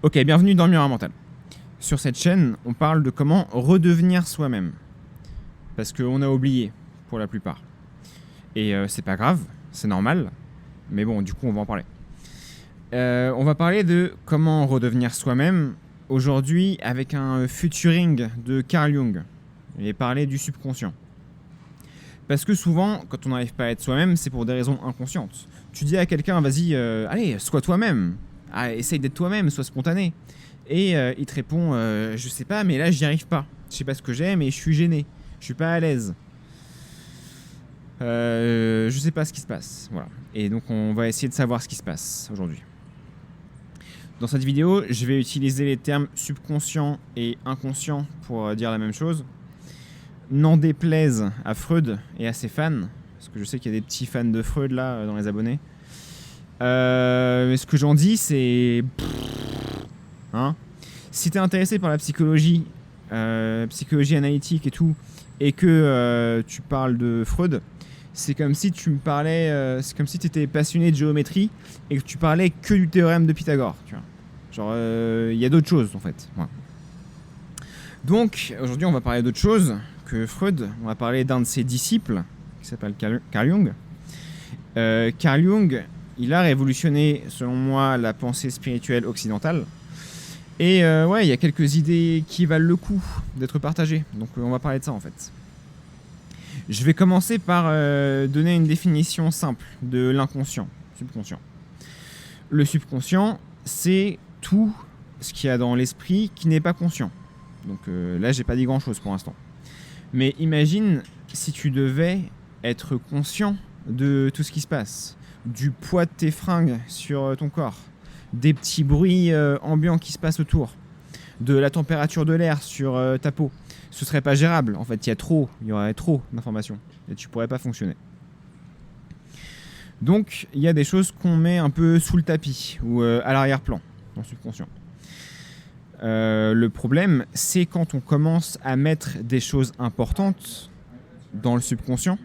Ok, bienvenue dans le Miroir Mental. Sur cette chaîne, on parle de comment redevenir soi-même. Parce qu'on a oublié, pour la plupart. Et c'est pas grave, c'est normal. Mais bon, du coup, on va en parler. On va parler de comment redevenir soi-même aujourd'hui avec un featuring de Carl Jung. Il est parlé du subconscient. Parce que souvent, quand on n'arrive pas à être soi-même, c'est pour des raisons inconscientes. Tu dis à quelqu'un, vas-y, allez, sois toi-même. Ah, essaye d'être toi-même, sois spontané. Et il te répond, je sais pas, mais là, j'y arrive pas. Je sais pas ce que j'aime et je suis gêné. Je suis pas à l'aise. Je sais pas ce qui se passe. Voilà. Et donc, on va essayer de savoir ce qui se passe aujourd'hui. Dans cette vidéo, je vais utiliser les termes subconscient et inconscient pour dire la même chose. N'en déplaise à Freud et à ses fans, parce que je sais qu'il y a des petits fans de Freud là dans les abonnés. Mais ce que j'en dis, c'est... Hein, si t'es intéressé par la psychologie, psychologie analytique et tout, et que tu parles de Freud, c'est comme si tu me parlais... c'est comme si tu étais passionné de géométrie et que tu parlais que du théorème de Pythagore, tu vois. Genre, il y a d'autres choses en fait. Voilà. Donc, aujourd'hui, on va parler d'autre chose que Freud. On va parler d'un de ses disciples, qui s'appelle Carl Jung. Carl Jung, il a révolutionné, selon moi, la pensée spirituelle occidentale. Et ouais, il y a quelques idées qui valent le coup d'être partagées. Donc, on va parler de ça, en fait. Je vais commencer par donner une définition simple de l'inconscient, subconscient. Le subconscient, c'est tout ce qu'il y a dans l'esprit qui n'est pas conscient. Donc là, j'ai pas dit grand-chose pour l'instant. Mais imagine si tu devais être conscient de tout ce qui se passe, du poids de tes fringues sur ton corps, des petits bruits ambiants qui se passent autour, de la température de l'air sur ta peau. Ce serait pas gérable. En fait, il y aurait trop d'informations et tu pourrais pas fonctionner. Donc, il y a des choses qu'on met un peu sous le tapis ou à l'arrière-plan dans le subconscient. Le problème, c'est quand on commence à mettre des choses importantes dans le subconscient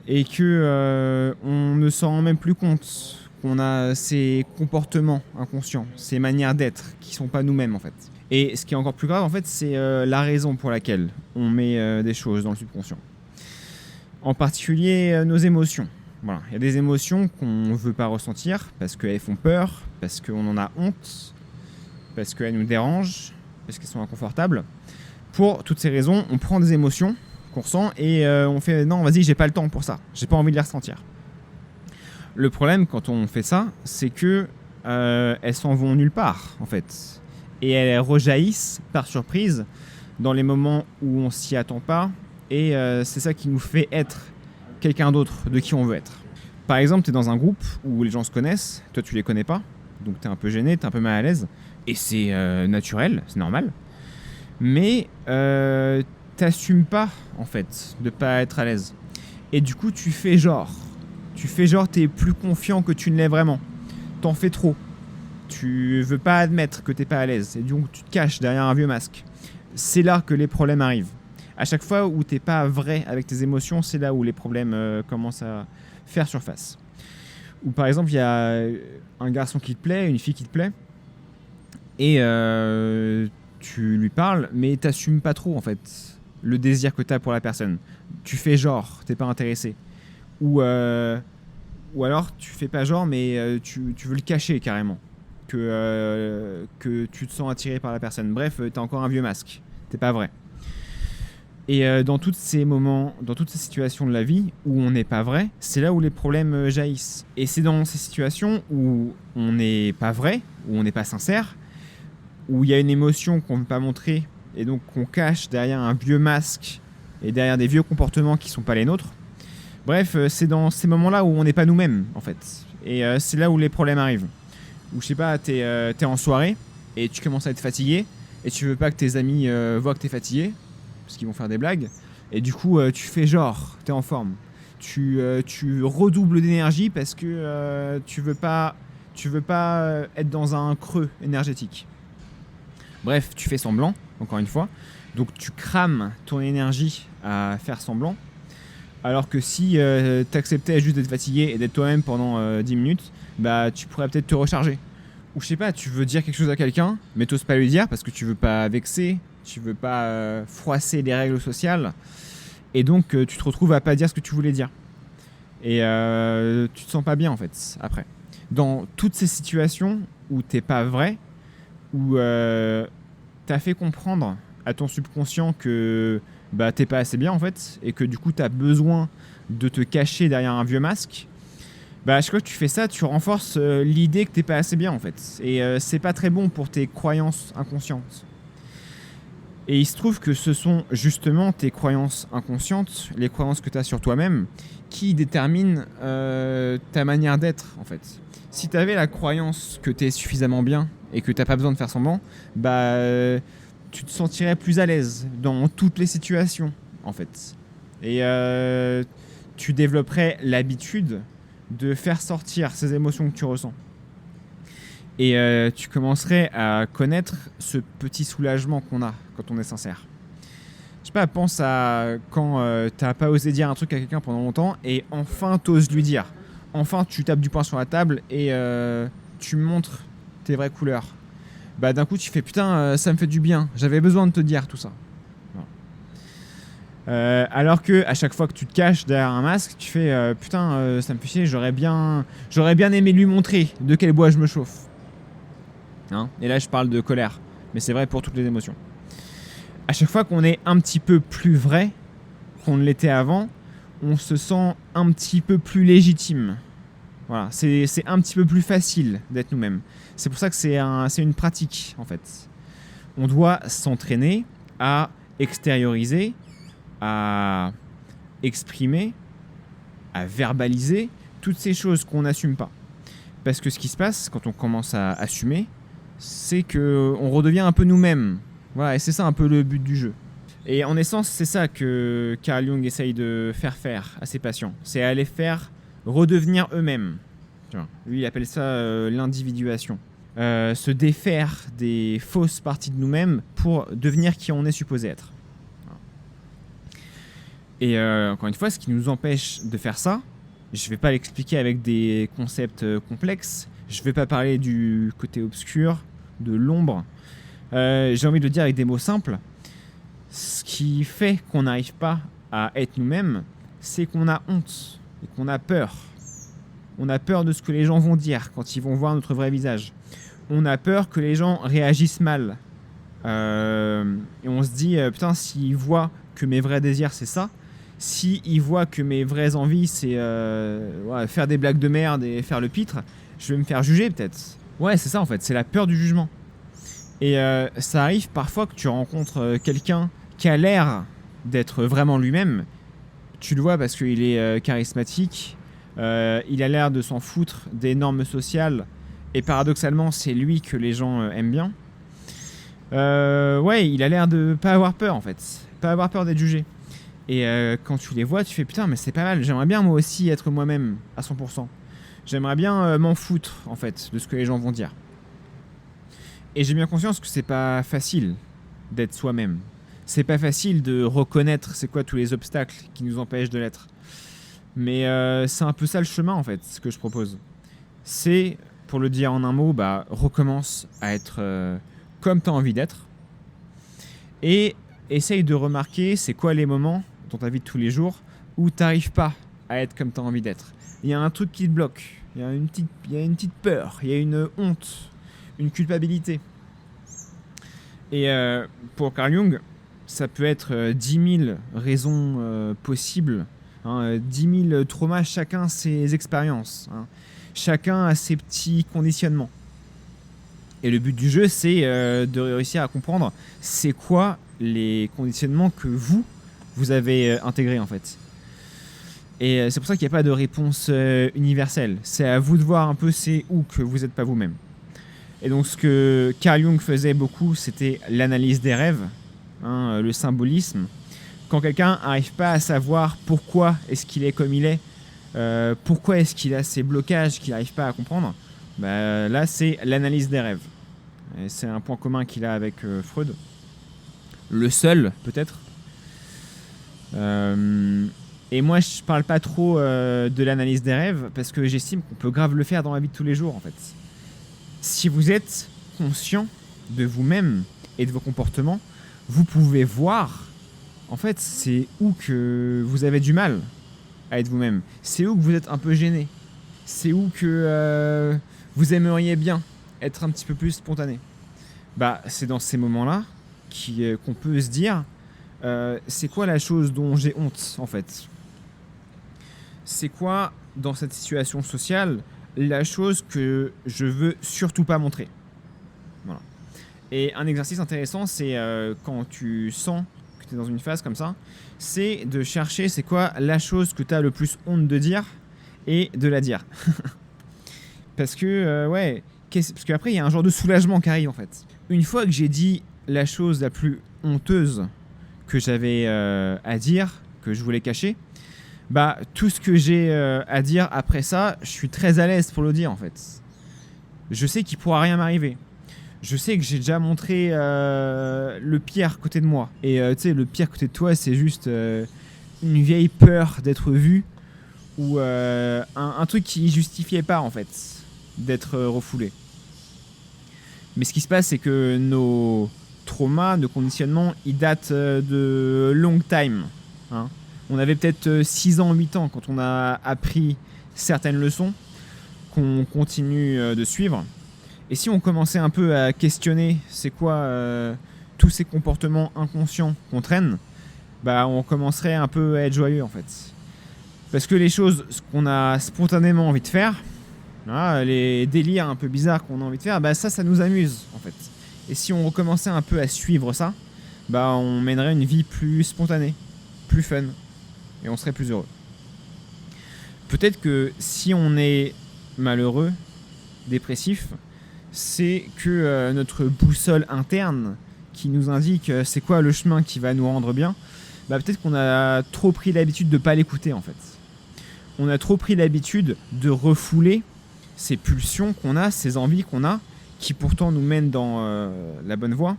et que on ne s'en rend même plus compte qu'on a ces comportements inconscients, ces manières d'être qui sont pas nous-mêmes en fait. Et ce qui est encore plus grave en fait, c'est la raison pour laquelle on met des choses dans le subconscient. En particulier nos émotions. Voilà, il y a des émotions qu'on ne veut pas ressentir parce qu'elles font peur, parce qu'on en a honte, parce qu'elles nous dérangent, parce qu'elles sont inconfortables. Pour toutes ces raisons, on prend des émotions qu'on ressent et on fait « non, vas-y, j'ai pas le temps pour ça, j'ai pas envie de les ressentir ». Le problème quand on fait ça, c'est que elles s'en vont nulle part en fait. Et elles rejaillissent par surprise dans les moments où on s'y attend pas et c'est ça qui nous fait être quelqu'un d'autre de qui on veut être. Par exemple, tu es dans un groupe où les gens se connaissent, toi tu les connais pas, donc tu es un peu gêné, tu es un peu mal à l'aise. Et c'est naturel, c'est normal. Mais t'assumes pas, en fait, de pas être à l'aise. Et du coup, tu fais genre. T'es plus confiant que tu ne l'es vraiment. T'en fais trop. Tu veux pas admettre que t'es pas à l'aise. Et donc, tu te caches derrière un vieux masque. C'est là que les problèmes arrivent. À chaque fois où t'es pas vrai avec tes émotions, c'est là où les problèmes commencent à faire surface. Ou par exemple, il y a un garçon qui te plaît, une fille qui te plaît. Et tu lui parles, mais t'assumes pas trop en fait le désir que t'as pour la personne. Tu fais genre, t'es pas intéressé. Ou alors tu fais pas genre, mais tu veux le cacher carrément. Que tu te sens attiré par la personne. Bref, t'as encore un vieux masque. T'es pas vrai. Et dans tous ces moments, dans toutes ces situations de la vie où on n'est pas vrai, c'est là où les problèmes jaillissent. Et c'est dans ces situations où on n'est pas vrai, où on n'est pas sincère, où il y a une émotion qu'on ne veut pas montrer et donc qu'on cache derrière un vieux masque et derrière des vieux comportements qui ne sont pas les nôtres. Bref, c'est dans ces moments-là où on n'est pas nous-mêmes en fait. Et c'est là où les problèmes arrivent. Où je sais pas, t'es en soirée et tu commences à être fatigué et tu veux pas que tes amis voient que t'es fatigué parce qu'ils vont faire des blagues. Et du coup, tu fais genre, t'es en forme. Tu redoubles d'énergie parce que tu veux pas être dans un creux énergétique. Bref, tu fais semblant, encore une fois. Donc tu crames ton énergie à faire semblant. Alors que si t'acceptais juste d'être fatigué et d'être toi-même pendant 10 minutes, bah tu pourrais peut-être te recharger. Ou je sais pas, tu veux dire quelque chose à quelqu'un, mais t'oses pas lui dire parce que tu veux pas vexer, tu veux pas froisser les règles sociales, et donc tu te retrouves à pas dire ce que tu voulais dire. Et tu te sens pas bien en fait après. Dans toutes ces situations où t'es pas vrai, où t'as fait comprendre à ton subconscient que bah, t'es pas assez bien en fait, et que du coup t'as besoin de te cacher derrière un vieux masque, bah, à chaque fois que tu fais ça, tu renforces l'idée que t'es pas assez bien en fait. Et c'est pas très bon pour tes croyances inconscientes. Et il se trouve que ce sont justement tes croyances inconscientes, les croyances que tu as sur toi-même, qui déterminent ta manière d'être en fait. Si tu avais la croyance que tu es suffisamment bien et que tu n'as pas besoin de faire semblant, bah, tu te sentirais plus à l'aise dans toutes les situations en fait. Et tu développerais l'habitude de faire sortir ces émotions que tu ressens. Et tu commencerais à connaître ce petit soulagement qu'on a quand on est sincère. Je sais pas, pense à quand t'as pas osé dire un truc à quelqu'un pendant longtemps et enfin t'oses lui dire. Enfin tu tapes du poing sur la table et tu montres tes vraies couleurs. Bah d'un coup tu fais putain ça me fait du bien, j'avais besoin de te dire tout ça. Alors que à chaque fois que tu te caches derrière un masque, tu fais putain ça me fait chier, j'aurais bien aimé lui montrer de quel bois je me chauffe. Hein, et là je parle de colère, mais c'est vrai pour toutes les émotions. À chaque fois qu'on est un petit peu plus vrai qu'on ne l'était avant, on se sent un petit peu plus légitime. Voilà, c'est un petit peu plus facile d'être nous-mêmes. C'est pour ça que c'est une pratique en fait. On doit s'entraîner à extérioriser, à exprimer, à verbaliser toutes ces choses qu'on n'assume pas. Parce que ce qui se passe quand on commence à assumer, c'est qu'on redevient un peu nous-mêmes. Voilà, et c'est ça un peu le but du jeu. Et en essence, c'est ça que Carl Jung essaye de faire à ses patients. C'est à les faire redevenir eux-mêmes. Lui, il appelle ça l'individuation. Se défaire des fausses parties de nous-mêmes pour devenir qui on est supposé être. Et encore une fois, ce qui nous empêche de faire ça, je ne vais pas l'expliquer avec des concepts complexes. Je ne vais pas parler du côté obscur, de l'ombre. J'ai envie de le dire avec des mots simples. Ce qui fait qu'on n'arrive pas à être nous-mêmes, c'est qu'on a honte et qu'on a peur. On a peur de ce que les gens vont dire quand ils vont voir notre vrai visage. On a peur que les gens réagissent mal. Et on se dit, putain, s'ils voient que mes vrais désirs, c'est ça, s'ils voient que mes vraies envies, c'est faire des blagues de merde et faire le pitre, je vais me faire juger peut-être. Ouais, c'est ça en fait, c'est la peur du jugement. Et ça arrive parfois que tu rencontres quelqu'un qui a l'air d'être vraiment lui-même. Tu le vois parce qu'il est charismatique, il a l'air de s'en foutre des normes sociales, et paradoxalement, c'est lui que les gens aiment bien. Ouais, il a l'air de pas avoir peur en fait, pas avoir peur d'être jugé. Et quand tu les vois, tu fais putain, mais c'est pas mal, j'aimerais bien moi aussi être moi-même à 100%. J'aimerais bien m'en foutre en fait de ce que les gens vont dire. Et j'ai bien conscience que c'est pas facile d'être soi-même. C'est pas facile de reconnaître c'est quoi tous les obstacles qui nous empêchent de l'être. Mais c'est un peu ça le chemin en fait, ce que je propose. C'est, pour le dire en un mot, bah, recommence à être comme tu as envie d'être. Et essaye de remarquer c'est quoi les moments dans ta vie de tous les jours où tu n'arrives pas à être comme tu as envie d'être. Il y a un truc qui te bloque, il y a une petite peur, il y a une honte, une culpabilité. Et pour Carl Jung, ça peut être 10 000 raisons possibles, hein, 10 000 traumas, chacun ses expériences, hein, chacun a ses petits conditionnements. Et le but du jeu, c'est de réussir à comprendre c'est quoi les conditionnements que vous avez intégrés en fait. Et c'est pour ça qu'il n'y a pas de réponse universelle. C'est à vous de voir un peu c'est où que vous n'êtes pas vous-même. Et donc ce que Carl Jung faisait beaucoup, c'était l'analyse des rêves, hein, le symbolisme. Quand quelqu'un n'arrive pas à savoir pourquoi est-ce qu'il est comme il est, pourquoi est-ce qu'il a ces blocages qu'il n'arrive pas à comprendre, bah, là c'est l'analyse des rêves. Et c'est un point commun qu'il a avec Freud. Le seul, peut-être. Et moi, je parle pas trop de l'analyse des rêves parce que j'estime qu'on peut grave le faire dans la vie de tous les jours, en fait. Si vous êtes conscient de vous-même et de vos comportements, vous pouvez voir, en fait, c'est où que vous avez du mal à être vous-même. C'est où que vous êtes un peu gêné. C'est où que vous aimeriez bien être un petit peu plus spontané. Bah, c'est dans ces moments-là qu'on peut se dire c'est quoi la chose dont j'ai honte, en fait? C'est quoi, dans cette situation sociale, la chose que je veux surtout pas montrer? Voilà. Et un exercice intéressant, c'est quand tu sens que tu es dans une phase comme ça, c'est de chercher c'est quoi la chose que tu as le plus honte de dire et de la dire. Parce que, parce qu'après, il y a un genre de soulagement qui arrive, en fait. Une fois que j'ai dit la chose la plus honteuse que j'avais à dire, que je voulais cacher, bah, tout ce que j'ai à dire après ça, je suis très à l'aise pour le dire, en fait. Je sais qu'il pourra rien m'arriver. Je sais que j'ai déjà montré le pire côté de moi. Et tu sais, le pire côté de toi, c'est juste une vieille peur d'être vu ou un truc qui justifiait pas, en fait, d'être refoulé. Mais ce qui se passe, c'est que nos traumas, nos conditionnements, ils datent de long time. Hein. On avait peut-être 6 ans, 8 ans quand on a appris certaines leçons qu'on continue de suivre. Et si on commençait un peu à questionner c'est quoi tous ces comportements inconscients qu'on traîne, bah on commencerait un peu à être joyeux, en fait. Parce que les choses qu'on a spontanément envie de faire, voilà, les délires un peu bizarres qu'on a envie de faire, bah ça nous amuse, en fait. Et si on recommençait un peu à suivre ça, bah on mènerait une vie plus spontanée, plus fun, et on serait plus heureux. Peut-être que si on est malheureux, dépressif, c'est que notre boussole interne qui nous indique c'est quoi le chemin qui va nous rendre bien, bah peut-être qu'on a trop pris l'habitude de ne pas l'écouter, en fait. On a trop pris l'habitude de refouler ces pulsions qu'on a, ces envies qu'on a, qui pourtant nous mènent dans la bonne voie.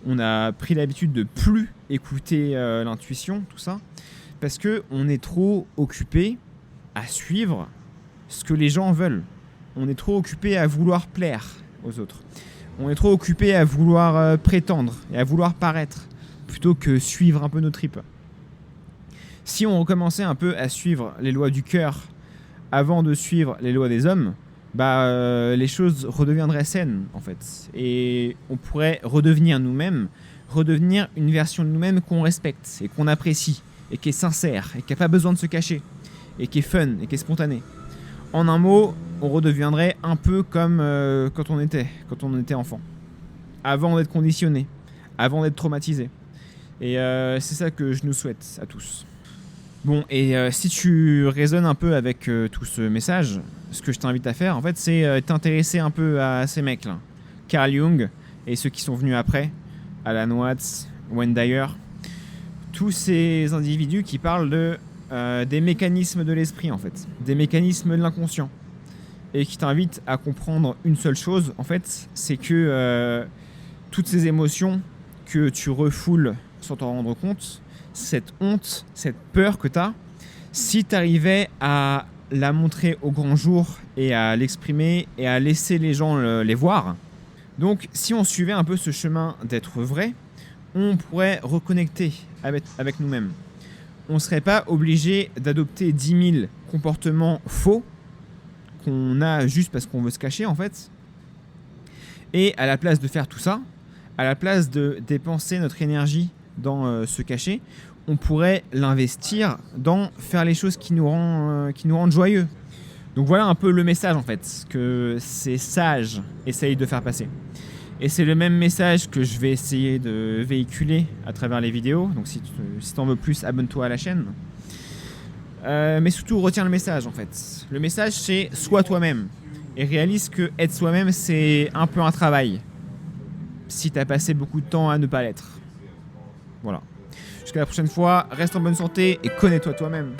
On a pris l'habitude de plus écouter l'intuition, tout ça, parce qu'on est trop occupé à suivre ce que les gens veulent. On est trop occupé à vouloir plaire aux autres. On est trop occupé à vouloir prétendre et à vouloir paraître, plutôt que suivre un peu nos tripes. Si on recommençait un peu à suivre les lois du cœur avant de suivre les lois des hommes, bah, les choses redeviendraient saines, en fait. Et on pourrait redevenir nous-mêmes, redevenir une version de nous-mêmes qu'on respecte et qu'on apprécie, et qui est sincère, et qui n'a pas besoin de se cacher, et qui est fun, et qui est spontanée. En un mot, on redeviendrait un peu comme quand on était enfant. Avant d'être conditionné, avant d'être traumatisé. Et c'est ça que je nous souhaite à tous. Bon, et si tu résonnes un peu avec tout ce message, ce que je t'invite à faire, en fait, c'est t'intéresser un peu à ces mecs-là. Carl Jung et ceux qui sont venus après, Alan Watts, Wayne Dyer. Tous ces individus qui parlent des mécanismes de l'esprit, en fait. Des mécanismes de l'inconscient. Et qui t'invitent à comprendre une seule chose, en fait, c'est que toutes ces émotions que tu refoules sans t'en rendre compte, cette honte, cette peur que tu as, si tu arrivais à la montrer au grand jour et à l'exprimer et à laisser les gens les voir, donc si on suivait un peu ce chemin d'être vrai, on pourrait reconnecter avec nous-mêmes. On ne serait pas obligé d'adopter 10 000 comportements faux qu'on a juste parce qu'on veut se cacher, en fait. Et à la place de faire tout ça, à la place de dépenser notre énergie dans se cacher, on pourrait l'investir dans faire les choses qui nous rendent joyeux. Donc voilà un peu le message, en fait, que ces sages essayent de faire passer. Et c'est le même message que je vais essayer de véhiculer à travers les vidéos. Donc si t'en veux plus, abonne-toi à la chaîne. Mais surtout, retiens le message, en fait. Le message, c'est sois toi-même. Et réalise que être soi-même, c'est un peu un travail. Si t'as passé beaucoup de temps à ne pas l'être. Voilà. Jusqu'à la prochaine fois, reste en bonne santé et connais-toi toi-même.